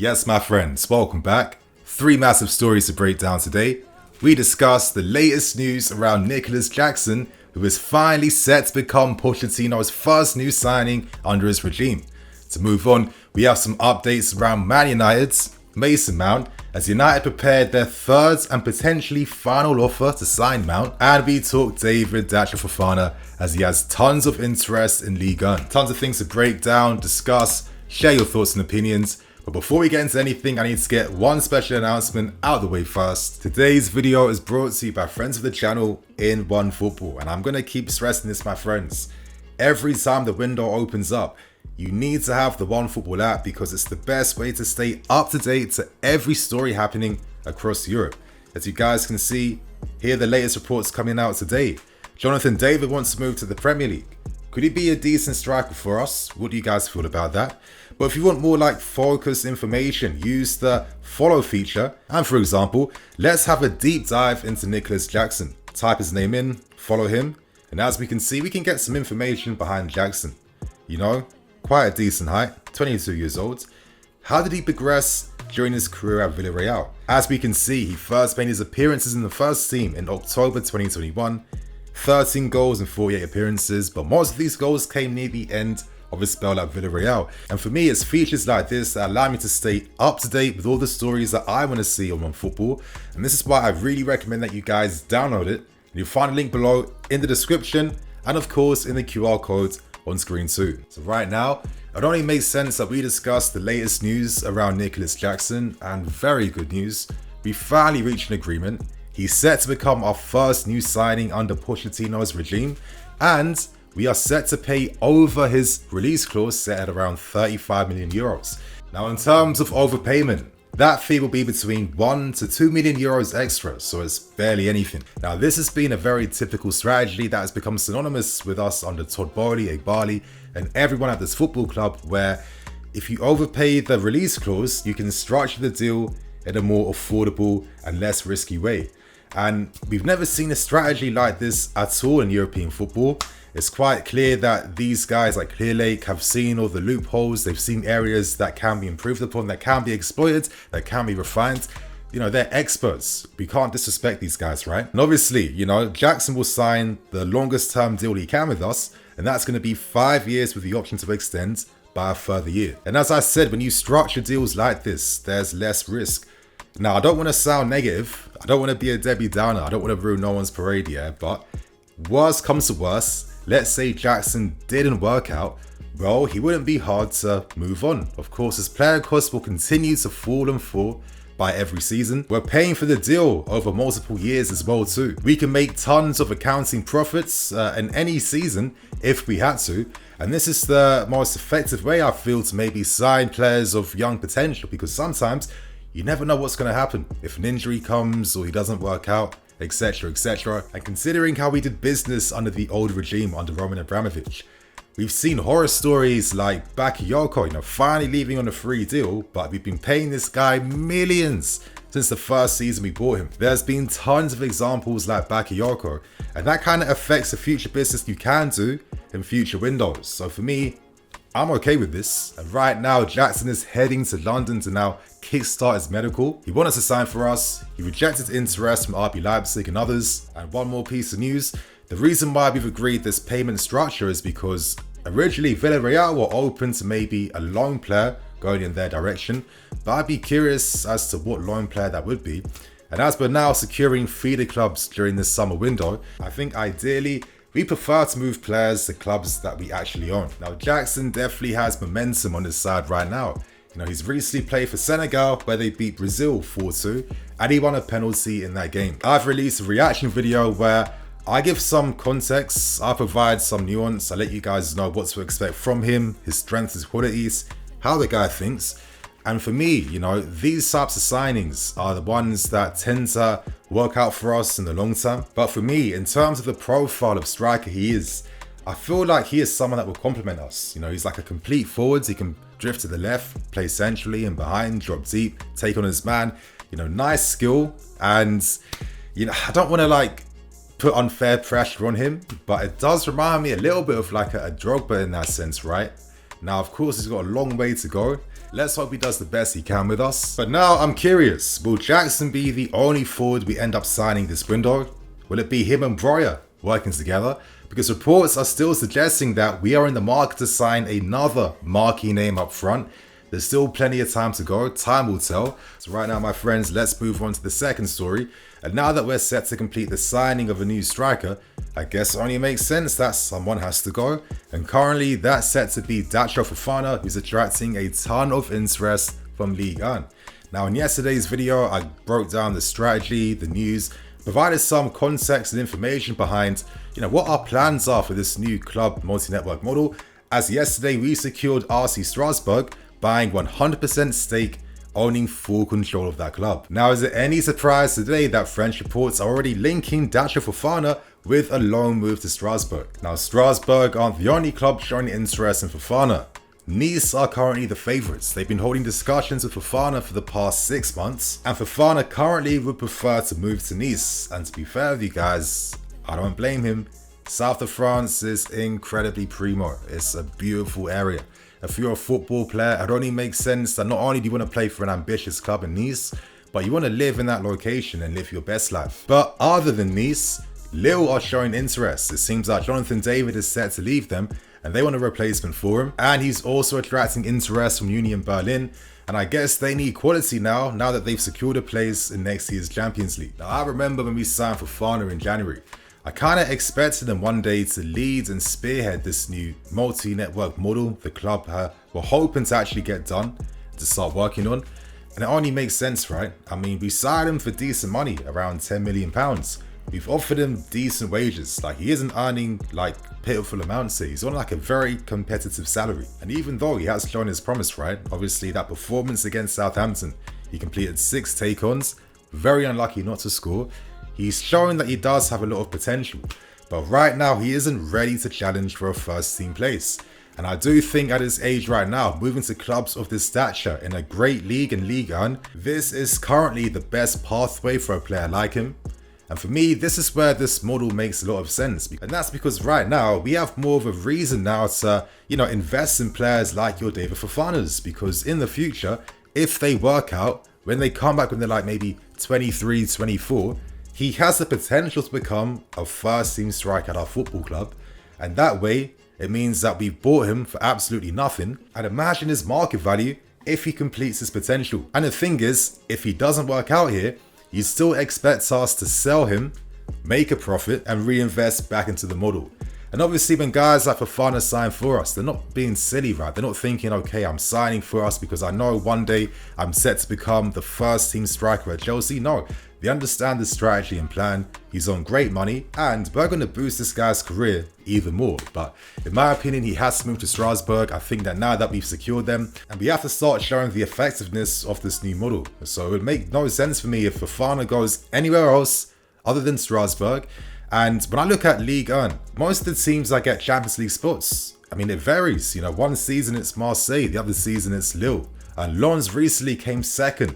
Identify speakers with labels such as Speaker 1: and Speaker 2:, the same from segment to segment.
Speaker 1: Yes, my friends, welcome back. 3 massive stories to break down today. We discuss the latest news around Nicolas Jackson, who is finally set to become Pochettino's first new signing under his regime. To move on, we have some updates around Man Utd's Mason Mount, as United prepared their third and potentially final offer to sign Mount, and we talk Datro Fofana, as he has tons of interest in Ligue. Tons of things to break down, discuss, share your thoughts and opinions. But before we get into anything, I need to get one special announcement out of the way first. Today's video is brought to you by friends of the channel in OneFootball, and I'm going to keep stressing this, my friends. Every time the window opens up, you need to have the OneFootball app because it's the best way to stay up to date to every story happening across Europe. As you guys can see, here are the latest reports coming out today. Jonathan David wants to move to the Premier League. Could he be a decent striker for us? What do you guys feel about that? But if you want more focused information, use the follow feature. And for example, let's have a deep dive into Nicolas Jackson. Type his name in, follow him. And as we can see, we can get some information behind Jackson. You know, quite a decent height, 22 years old. How did he progress during his career at Villarreal? As we can see, he first made his appearances in the first team in October 2021. 13 goals and 48 appearances, but most of these goals came near the end of his spell at Villarreal. And for me, it's features like this that allow me to stay up to date with all the stories that I want to see on OneFootball. And this is why I really recommend that you guys download it. And you'll find a link below in the description and of course in the QR code on screen too. So right now, it only makes sense that we discuss the latest news around Nicolas Jackson, and very good news. We finally reached an agreement. He's set to become our first new signing under Pochettino's regime, and we are set to pay over his release clause set at around 35 million euros. Now, in terms of overpayment, that fee will be between 1 to 2 million euros extra, so it's barely anything. Now, this has been a very typical strategy that has become synonymous with us under Todd Bowley, Egbali, and everyone at this football club, where if you overpay the release clause, you can structure the deal in a more affordable and less risky way. And we've never seen a strategy like this at all in European football. It's quite clear that these guys like Clearlake have seen all the loopholes. They've seen areas that can be improved upon, that can be exploited, that can be refined. You know, they're experts. We can't disrespect these guys, right? And obviously, you know, Jackson will sign the longest term deal he can with us, and that's going to be 5 years with the option to extend by a further year. And as I said, when you structure deals like this, there's less risk. Now, I don't want to sound negative. I don't want to be a Debbie Downer. I don't want to ruin no one's parade here, but worst comes to worst, let's say Jackson didn't work out, well, he wouldn't be hard to move on. Of course, his player costs will continue to fall and fall by every season. We're paying for the deal over multiple years as well too. We can make tons of accounting profits in any season if we had to. And this is the most effective way, I feel, to maybe sign players of young potential, because sometimes you never know what's going to happen. If an injury comes or he doesn't work out, etc, etc. And considering how we did business under the old regime under Roman Abramovich, we've seen horror stories like Bakayoko, you know, finally leaving on a free deal, but we've been paying this guy millions since the first season we bought him. There's been tons of examples like Bakayoko, and that kind of affects the future business you can do in future windows. So for me, I'm okay with this. And right now, Jackson is heading to London to now kickstart his medical. He wanted to sign for us. He rejected interest from RB Leipzig and others. And one more piece of news. The reason why we've agreed this payment structure is because originally Villarreal were open to maybe a loan player going in their direction. But I'd be curious as to what loan player that would be. And as we're now securing feeder clubs during this summer window, I think ideally we prefer to move players to clubs that we actually own. Now, Jackson definitely has momentum on his side right now. You know, he's recently played for Senegal, where they beat Brazil 4-2, and he won a penalty in that game. I've released a reaction video where I give some context, I provide some nuance, I let you guys know what to expect from him, his strengths, his qualities, how the guy thinks. And for me, you know, these types of signings are the ones that tend to work out for us in the long term. But for me, in terms of the profile of striker he is, I feel like he is someone that will complement us. You know, he's like a complete forward. He can drift to the left, play centrally and behind, drop deep, take on his man. You know, nice skill. And, you know, I don't want to put unfair pressure on him, but it does remind me a little bit of a Drogba in that sense, right? Now, of course, he's got a long way to go. Let's hope he does the best he can with us. But now I'm curious, will Jackson be the only forward we end up signing this window? Will it be him and Breuer working together? Because reports are still suggesting that we are in the market to sign another marquee name up front. There's still plenty of time to go, time will tell. So right now, my friends, let's move on to the second story. And now that we're set to complete the signing of a new striker, I guess it only makes sense that someone has to go. And currently that's set to be Datro Fofana, who's attracting a ton of interest from Ligue 1. Now in yesterday's video, I broke down the strategy, the news, provided some context and information behind, what our plans are for this new club multi-network model. As yesterday, we secured RC Strasbourg, buying 100% stake, owning full control of that club. Now, is it any surprise today that French reports are already linking Datro Fofana with a loan move to Strasbourg? Now, Strasbourg aren't the only club showing interest in Fofana. Nice are currently the favourites. They've been holding discussions with Fofana for the past 6 months, and Fofana currently would prefer to move to Nice. And to be fair with you guys, I don't blame him. South of France is incredibly primo. It's a beautiful area. If you're a football player, it only makes sense that not only do you want to play for an ambitious club in Nice, but you want to live in that location and live your best life. But other than Nice, Lille are showing interest. It seems like Jonathan David is set to leave them and they want a replacement for him. And he's also attracting interest from Union Berlin. And I guess they need quality now that they've secured a place in next year's Champions League. Now, I remember when we signed for Fofana in January, I kind of expected them one day to lead and spearhead this new multi-network model the club were hoping to actually get done, to start working on. And it only makes sense, right? I mean, we signed him for decent money, around £10 million. We've offered him decent wages. Like, he isn't earning like pitiful amounts here. He's on like a very competitive salary. And even though he has shown his promise, right? Obviously that performance against Southampton, he completed 6 take-ons, very unlucky not to score. He's showing that he does have a lot of potential, but right now he isn't ready to challenge for a first team place. And I do think at his age right now, moving to clubs of this stature in a great league in Ligue 1, this is currently the best pathway for a player like him. And for me, this is where this model makes a lot of sense. And that's because right now we have more of a reason now to, invest in players like your David Fofanas, because in the future, if they work out, when they come back when they're like maybe 23, 24, he has the potential to become a first team striker at our football club. And that way, it means that we've bought him for absolutely nothing. And imagine his market value if he completes his potential. And the thing is, if he doesn't work out here, he still expects us to sell him, make a profit, and reinvest back into the model. And obviously when guys like Fofana sign for us, they're not being silly, right? They're not thinking, okay, I'm signing for us because I know one day I'm set to become the first team striker at Chelsea. No, they understand the strategy and plan. He's on great money and we're going to boost this guy's career even more. But in my opinion, he has to move to Strasbourg. I think that now that we've secured them, and we have to start showing the effectiveness of this new model. So it would make no sense for me if Fofana goes anywhere else other than Strasbourg. And when I look at Ligue 1, most of the teams that get Champions League spots, I mean, it varies. One season it's Marseille, the other season it's Lille. And Lens recently came second,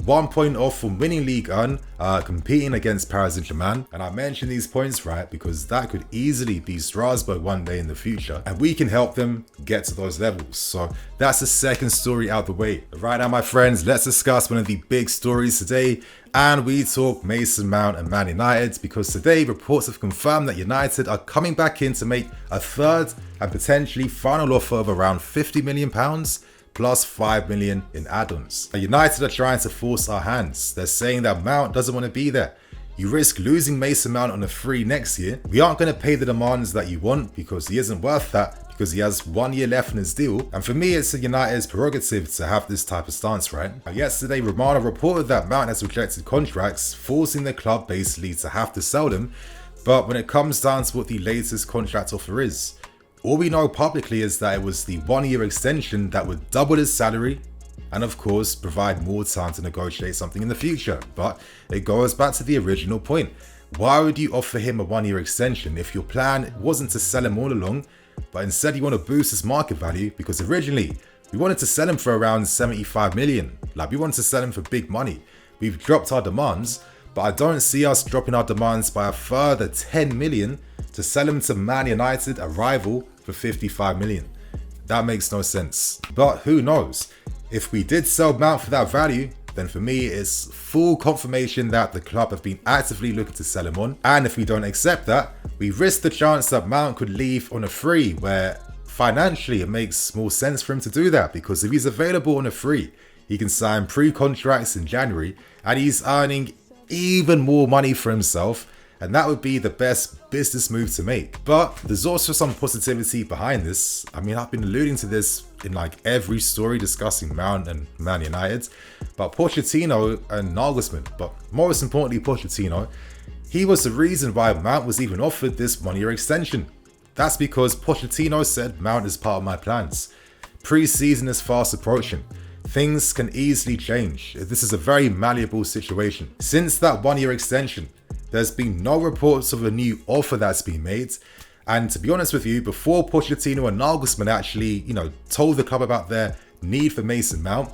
Speaker 1: 1 point off from winning Ligue 1, competing against Paris Saint-Germain. And I mention these points, right, because that could easily be Strasbourg one day in the future. And we can help them get to those levels. So that's the second story out the way. Right now, my friends, let's discuss one of the big stories today. And we talk Mason Mount and Man United, because today reports have confirmed that United are coming back in to make a third and potentially final offer of around £50 million plus £5 million in add-ons. United are trying to force our hands. They're saying that Mount doesn't want to be there. You risk losing Mason Mount on a free next year. We aren't going to pay the demands that you want because he isn't worth that, because he has 1 year left in his deal. And for me, it's a United's prerogative to have this type of stance, right? Yesterday, Romano reported that Mount has rejected contracts, forcing the club basically to have to sell them. But when it comes down to what the latest contract offer is, all we know publicly is that it was the 1 year extension that would double his salary and of course provide more time to negotiate something in the future. But it goes back to the original point. Why would you offer him a 1 year extension if your plan wasn't to sell him all along, but instead you want to boost his market value? Because originally we wanted to sell him for around 75 million. Like, we wanted to sell him for big money. We've dropped our demands, but I don't see us dropping our demands by a further 10 million to sell him to Man United, a rival, for 55 million. That makes no sense. But who knows? If we did sell Mount for that value, then for me it's full confirmation that the club have been actively looking to sell him on. And if we don't accept that, we risk the chance that Mount could leave on a free, where financially it makes more sense for him to do that, because if he's available on a free, he can sign pre-contracts in January and he's earning even more money for himself, and that would be the best business move to make. But there's also some positivity behind this. I mean, I've been alluding to this in like every story discussing Mount and Man United, but Pochettino and Nagelsmann, but most importantly Pochettino, he was the reason why Mount was even offered this 1-year extension. That's because Pochettino said, Mount is part of my plans. Pre-season is fast approaching. Things can easily change. This is a very malleable situation. Since that 1-year extension, there's been no reports of a new offer that's been made. And to be honest with you, before Pochettino and Nagelsmann actually, told the club about their need for Mason Mount,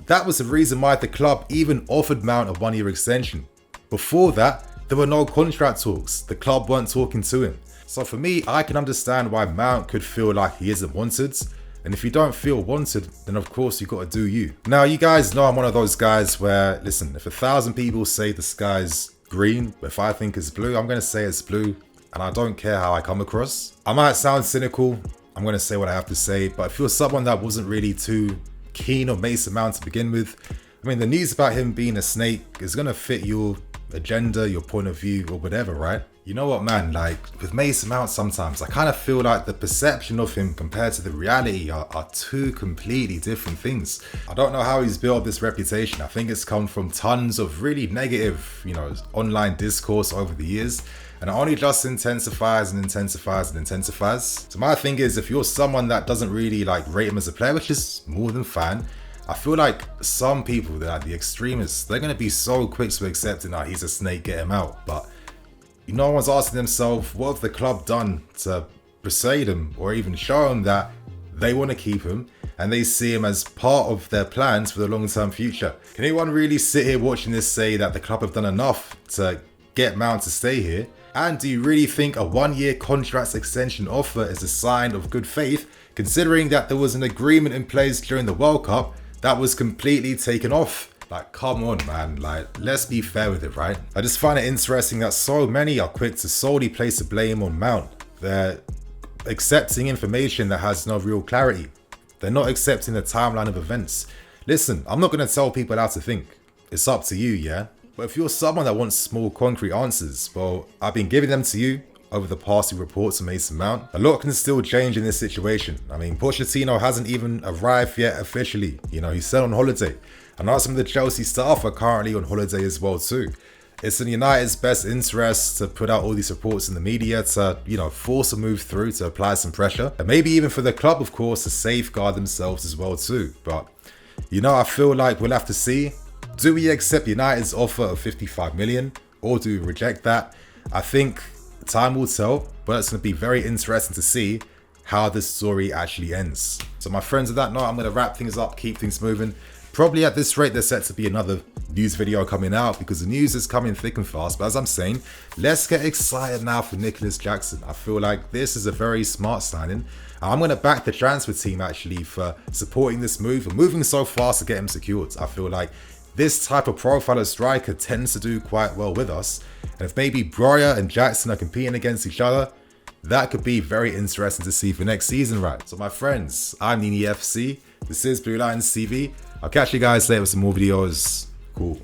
Speaker 1: that was the reason why the club even offered Mount a 1-year extension. Before that, there were no contract talks. The club weren't talking to him. So for me, I can understand why Mount could feel like he isn't wanted. And if you don't feel wanted, then of course you got to do you. Now, you guys know I'm one of those guys where, listen, if 1,000 people say the sky's green, if I think it's blue, I'm going to say it's blue, and I don't care how I come across. I might sound cynical, I'm going to say what I have to say, but if you're someone that wasn't really too keen on Mason Mount to begin with, I mean, the news about him being a snake is going to fit your agenda, your point of view, or whatever, right? You know what, man, like with Mason Mount sometimes I kind of feel like the perception of him compared to the reality are two completely different things. I don't know how he's built this reputation. I think it's come from tons of really negative, online discourse over the years, and it only just intensifies and intensifies and intensifies. So my thing is, if you're someone that doesn't really rate him as a player, which is more than fine, I feel like some people, they're like the extremists, they're going to be so quick to accepting that he's a snake, get him out. But no one's asking themselves, what have the club done to persuade him or even show him that they want to keep him and they see him as part of their plans for the long-term future? Can anyone really sit here watching this say that the club have done enough to get Mount to stay here? And do you really think a 1-year contract extension offer is a sign of good faith, considering that there was an agreement in place during the World Cup that was completely taken off? Come on, man, let's be fair with it, right? I just find it interesting that so many are quick to solely place the blame on Mount. They're accepting information that has no real clarity. They're not accepting the timeline of events. Listen, I'm not going to tell people how to think. It's up to you, yeah? But if you're someone that wants more concrete answers, well, I've been giving them to you over the past few reports of Mason Mount. A lot can still change in this situation. I mean, Pochettino hasn't even arrived yet officially. He's still on holiday. I know some of the Chelsea staff are currently on holiday as well too. It's in United's best interest to put out all these reports in the media to, force a move through, to apply some pressure. And maybe even for the club, of course, to safeguard themselves as well too. But, I feel like we'll have to see. Do we accept United's offer of 55 million or do we reject that? I think time will tell, but it's going to be very interesting to see how this story actually ends. So my friends, with that note, I'm going to wrap things up, keep things moving. Probably at this rate, there's set to be another news video coming out because the news is coming thick and fast. But as I'm saying, let's get excited now for Nicolas Jackson. I feel like this is a very smart signing. I'm going to back the transfer team actually for supporting this move and moving so fast to get him secured. I feel like this type of profile of striker tends to do quite well with us. And if maybe Breuer and Jackson are competing against each other, that could be very interesting to see for next season, right? So my friends, I'm Nini FC. This is BlueLionsTV. I'll catch you guys later with some more videos. Cool.